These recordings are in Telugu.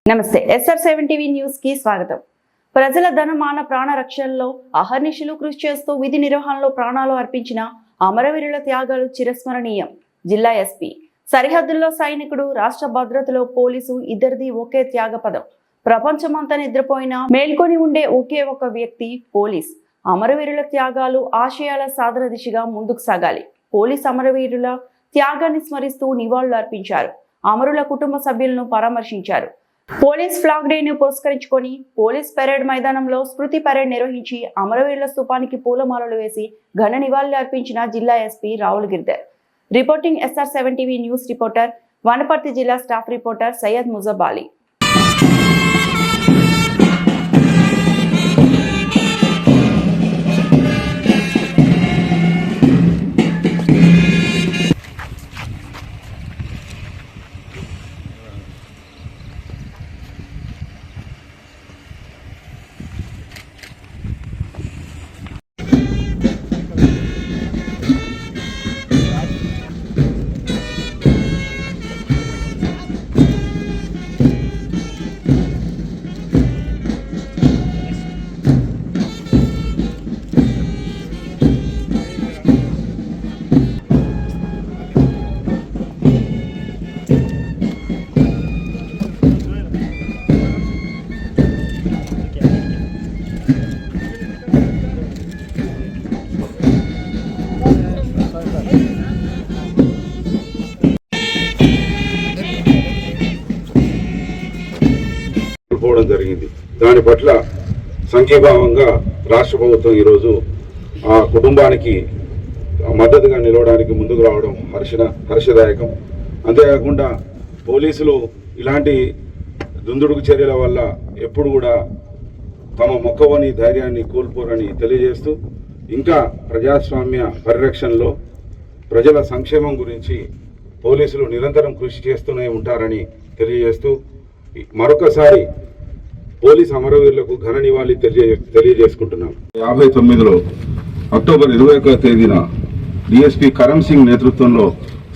నమస్తే SR7 టీవీ న్యూస్ కి స్వాగతం. ప్రజల ధనమాన ప్రాణ రక్షణలో అహర్నిశలు కృషి చేస్తూ విధి నిర్వహణలో ప్రాణాలు అర్పించిన అమరవీరుల త్యాగాలు చిరస్మరణీయం. జిల్లా ఎస్పీ సరిహద్దుల్లో సైనికుడు, రాష్ట్ర భద్రతలో పోలీసు ఇద్దరిది ఒకే త్యాగపదం. ప్రపంచమంతా నిద్రపోయినా మేల్కొని ఉండే ఒకే ఒక వ్యక్తి పోలీస్. అమరవీరుల త్యాగాలు ఆశయాల సాధన దిశగా ముందుకు సాగాలి. పోలీస్ అమరవీరుల త్యాగాన్ని స్మరిస్తూ నివాళులు అర్పించారు. అమరుల కుటుంబ సభ్యులను పరామర్శించారు. పోలీస్ ఫ్లాగ్ డేను పురస్కరించుకొని పోలీస్ పెరేడ్ మైదానంలో స్మృతి పెరేడ్ నిర్వహించి అమరవీరుల స్తూపానికి పూలమాలలు వేసి ఘన నివాళులు అర్పించిన జిల్లా SP Rawul Girdhar. Reporting SR7 TV news reporter Wanaparthy జిల్లా స్టాఫ్ రిపోర్టర్ సయ్యద్ ముజబాలి. జరిగింది. దాని పట్ల సంఘీభావంగా రాష్ట్ర ప్రభుత్వం ఈరోజు ఆ కుటుంబానికి మద్దతుగా నిలవడానికి ముందుకు రావడం హర్షదాయకం. అంతేకాకుండా పోలీసులు ఇలాంటి దుందుడుకు చర్యల వల్ల ఎప్పుడు కూడా తమ మొక్కవని ధైర్యాన్ని కోల్పోరని తెలియజేస్తూ, ఇంకా ప్రజాస్వామ్య పరిరక్షణలో ప్రజల సంక్షేమం గురించి పోలీసులు నిరంతరం కృషి చేస్తూనే ఉంటారని తెలియజేస్తూ, మరొకసారి పోలీస్ అమరవీరులకు ఘన నివాళి తెలియజేసుకుంటున్నాం. 59లో అక్టోబర్ 21వ తేదీన DSP కరమ్ సింగ్ నేతృత్వంలో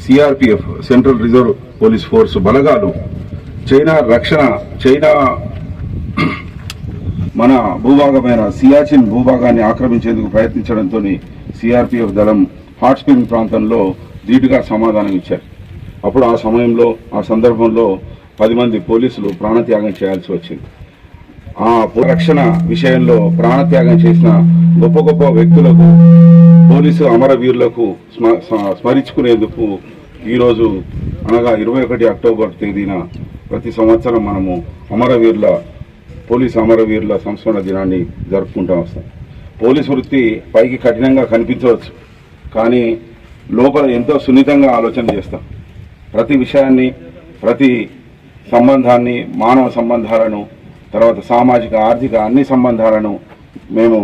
CRPF central reserve police force బలగాలు చైనా మన భూభాగమైన సియాచిన్ భూభాగాన్ని ఆక్రమించేందుకు ప్రయత్నించడంతో CRPF దళం హాట్ స్ప్రింగ్ ప్రాంతంలో ధీటుగా సమాధానం ఇచ్చారు. అప్పుడు ఆ సందర్భంలో 10 మంది పోలీసులు ప్రాణత్యాగం చేయాల్సి వచ్చింది. ఆ రక్షణ విషయంలో ప్రాణత్యాగం చేసిన గొప్ప వ్యక్తులకు, పోలీసు అమరవీరులకు స్మరించుకునేందుకు ఈరోజు అనగా 21 అక్టోబర్ తేదీన ప్రతి సంవత్సరం మనము పోలీసు అమరవీరుల సంస్మరణ దినాన్ని జరుపుకుంటూ వస్తాం. పోలీసు వృత్తి పైకి కఠినంగా కనిపించవచ్చు, కానీ లోపల ఎంతో సున్నితంగా ఆలోచన చేస్తాం. ప్రతి విషయాన్ని, ప్రతి సంబంధాన్ని, మానవ సంబంధాలను, తర్వాత సామాజిక ఆర్థిక అన్ని సంబంధాలను మేము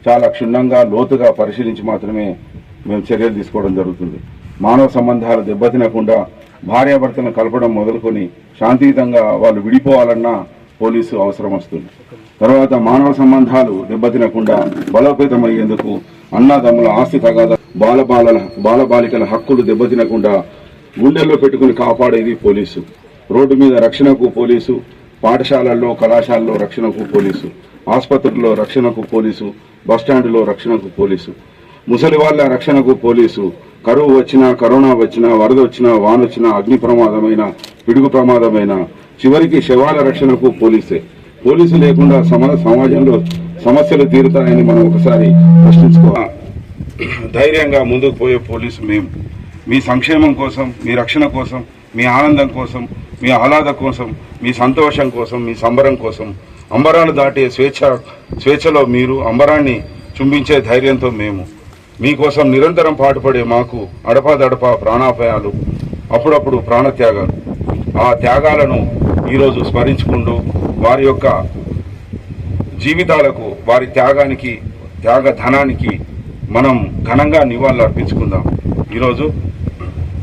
చాలా క్షుణ్ణంగా లోతుగా పరిశీలించి మాత్రమే మేము చర్యలు తీసుకోవడం జరుగుతుంది. మానవ సంబంధాలు దెబ్బతినకుండా భార్యాభర్తలను కలపడం మొదలుకొని శాంతియుతంగా వాళ్ళు విడిపోవాలన్నా పోలీసు అవసరం వస్తుంది. తర్వాత మానవ సంబంధాలు దెబ్బతినకుండా బలోపేతమయ్యేందుకు అన్నదమ్ముల ఆస్తి తగాదా, బాలబాలికల హక్కులు దెబ్బతినకుండా గుండెల్లో పెట్టుకుని కాపాడేది పోలీసు. రోడ్డు మీద రక్షణకు పోలీసు, పాఠశాలల్లో కళాశాలలో రక్షణకు పోలీసు, ఆసుపత్రుల్లో రక్షణకు పోలీసు, బస్టాండులో రక్షణకు పోలీసు, ముసలి వాళ్ళ రక్షణకు పోలీసు, కరువు వచ్చినా, కరోనా వచ్చినా, వరద వచ్చినా, వాన వచ్చినా, అగ్ని ప్రమాదమైన, పిడుగు ప్రమాదమైన, చివరికి శవాల రక్షణకు పోలీసే. పోలీసు లేకుండా సమాజంలో సమస్యలు తీరుతాయని మనం ఒకసారి ప్రశ్నించుకోవాలి. ధైర్యంగా ముందుకు పోయే పోలీసు మేము. మీ సంక్షేమం కోసం, మీ రక్షణ కోసం, మీ ఆనందం కోసం, మీ ఆహ్లాద కోసం, మీ సంతోషం కోసం, మీ సంబరం కోసం, అంబరాలు దాటే స్వేచ్ఛలో మీరు, అంబరాన్ని చుంబించే ధైర్యంతో మేము. మీకోసం నిరంతరం పాటుపడే మాకు అడపాదడపా ప్రాణాపాయాలు, అప్పుడప్పుడు ప్రాణత్యాగాలు. ఆ త్యాగాలను ఈరోజు స్మరించుకుంటూ వారి యొక్క జీవితాలకు, వారి త్యాగ ధనానికి మనం ఘనంగా నివాళులు అర్పించుకుందాం. ఈరోజు